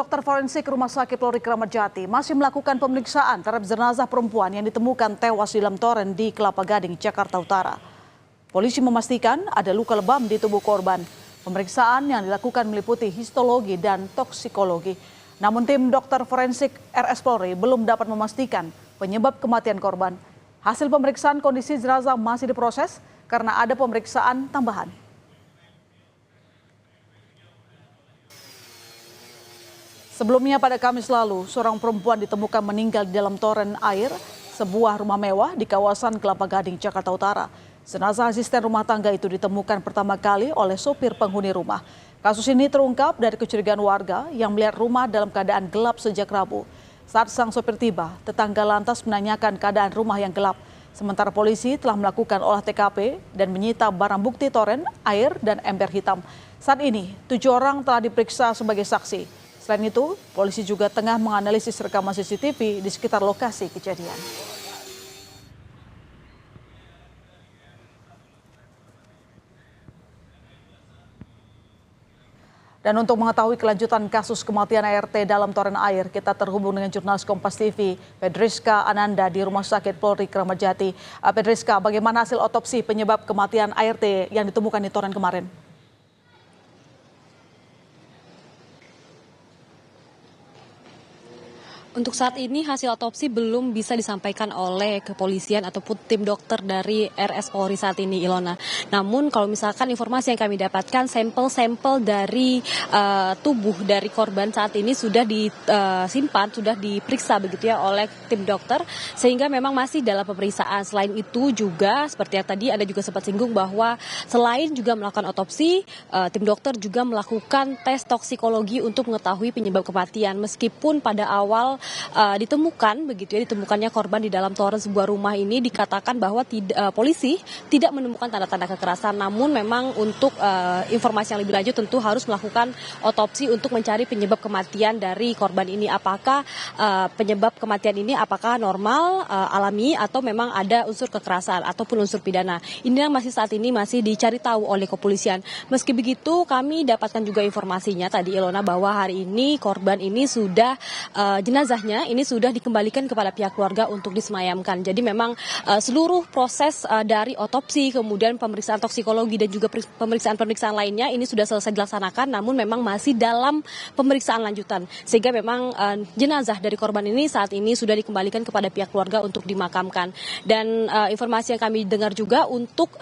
dokter forensik Rumah Sakit Polri Kramat Jati masih melakukan pemeriksaan terhadap jenazah perempuan yang ditemukan tewas di dalam toren di Kelapa Gading, Jakarta Utara. Polisi memastikan ada luka lebam di tubuh korban. Pemeriksaan yang dilakukan meliputi histologi dan toksikologi. Namun tim dokter forensik RS Polri belum dapat memastikan penyebab kematian korban. Hasil pemeriksaan kondisi jenazah masih diproses karena ada pemeriksaan tambahan. Sebelumnya pada Kamis lalu, seorang perempuan ditemukan meninggal di dalam toren air sebuah rumah mewah di kawasan Kelapa Gading, Jakarta Utara. Jenazah asisten rumah tangga itu ditemukan pertama kali oleh sopir penghuni rumah. Kasus ini terungkap dari kecurigaan warga yang melihat rumah dalam keadaan gelap sejak Rabu. Saat sang sopir tiba, tetangga lantas menanyakan keadaan rumah yang gelap. Sementara polisi telah melakukan olah TKP dan menyita barang bukti toren, air, dan ember hitam. Saat ini, 7 orang telah diperiksa sebagai saksi. Selain itu, polisi juga tengah menganalisis rekaman CCTV di sekitar lokasi kejadian. Dan untuk mengetahui kelanjutan kasus kematian ART dalam toren air, kita terhubung dengan jurnalis Kompas TV, Pedriska Ananda di Rumah Sakit Polri Kramat Jati. Pedriska, bagaimana hasil otopsi penyebab kematian ART yang ditemukan di toren kemarin? Untuk saat ini hasil otopsi belum bisa disampaikan oleh kepolisian ataupun tim dokter dari RS Polri saat ini, Ilona. Namun kalau misalkan informasi yang kami dapatkan, sampel-sampel dari tubuh dari korban saat ini sudah disimpan, sudah diperiksa begitu ya oleh tim dokter, sehingga memang masih dalam pemeriksaan. Selain itu juga seperti yang tadi Anda juga sempat singgung bahwa selain juga melakukan otopsi, tim dokter juga melakukan tes toksikologi untuk mengetahui penyebab kematian. Meskipun pada awal ditemukannya korban di dalam toren sebuah rumah ini dikatakan bahwa polisi tidak menemukan tanda-tanda kekerasan, namun memang untuk informasi yang lebih lanjut tentu harus melakukan otopsi untuk mencari penyebab kematian dari korban ini. Apakah penyebab kematian ini apakah normal, alami, atau memang ada unsur kekerasan ataupun unsur pidana. Ini yang masih saat ini masih dicari tahu oleh kepolisian. Meski begitu kami dapatkan juga informasinya tadi, Ilona, bahwa hari ini korban ini sudah jenazahnya ini sudah dikembalikan kepada pihak keluarga untuk disemayamkan. Jadi memang seluruh proses dari otopsi, kemudian pemeriksaan toksikologi dan juga pemeriksaan-pemeriksaan lainnya ini sudah selesai dilaksanakan, namun memang masih dalam pemeriksaan lanjutan. Sehingga memang jenazah dari korban ini saat ini sudah dikembalikan kepada pihak keluarga untuk dimakamkan. Dan informasi yang kami dengar juga untuk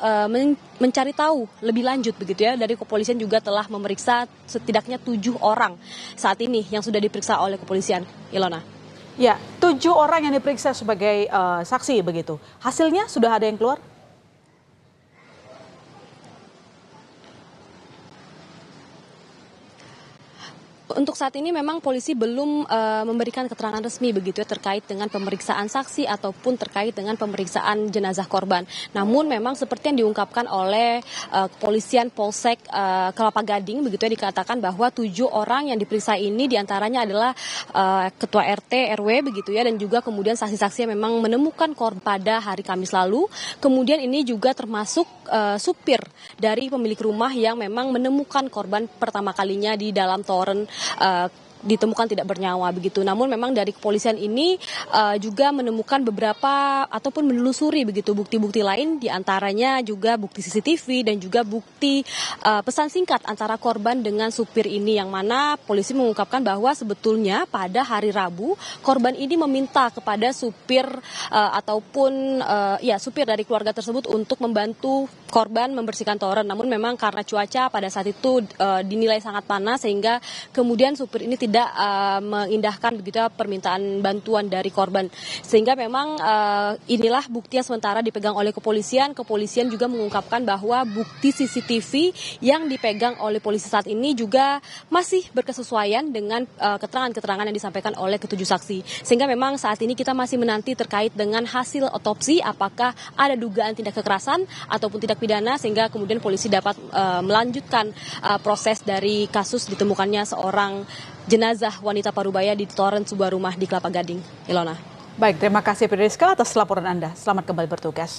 mencari tahu lebih lanjut begitu ya, dari kepolisian juga telah memeriksa setidaknya 7 orang saat ini yang sudah diperiksa oleh kepolisian, Ilona. Ya, 7 orang yang diperiksa sebagai saksi begitu. Hasilnya sudah ada yang keluar? Untuk saat ini memang polisi belum memberikan keterangan resmi begitu ya terkait dengan pemeriksaan saksi ataupun terkait dengan pemeriksaan jenazah korban. Namun memang seperti yang diungkapkan oleh kepolisian Polsek Kelapa Gading begitu ya, dikatakan bahwa 7 orang yang diperiksa ini diantaranya adalah ketua RT, RW begitu ya, dan juga kemudian saksi-saksi yang memang menemukan korban pada hari Kamis lalu. Kemudian ini juga termasuk supir dari pemilik rumah yang memang menemukan korban pertama kalinya di dalam toren ditemukan tidak bernyawa begitu. Namun memang dari kepolisian ini juga menemukan beberapa ataupun menelusuri begitu bukti-bukti lain, diantaranya juga bukti CCTV dan juga bukti pesan singkat antara korban dengan supir ini, yang mana polisi mengungkapkan bahwa sebetulnya pada hari Rabu korban ini meminta kepada supir ataupun supir dari keluarga tersebut untuk membantu korban membersihkan toren. Namun memang karena cuaca pada saat itu dinilai sangat panas sehingga kemudian supir ini tidak mengindahkan begitu permintaan bantuan dari korban, sehingga memang inilah bukti yang sementara dipegang oleh kepolisian. Kepolisian juga mengungkapkan bahwa bukti CCTV yang dipegang oleh polisi saat ini juga masih berkesesuaian dengan keterangan-keterangan yang disampaikan oleh ketujuh saksi, sehingga memang saat ini kita masih menanti terkait dengan hasil otopsi apakah ada dugaan tindak kekerasan ataupun tindak pidana, sehingga kemudian polisi dapat melanjutkan proses dari kasus ditemukannya seorang jenazah wanita parubaya di toren sebuah rumah di Kelapa Gading, Ilona. Baik, terima kasih Pedriska atas laporan Anda. Selamat kembali bertugas.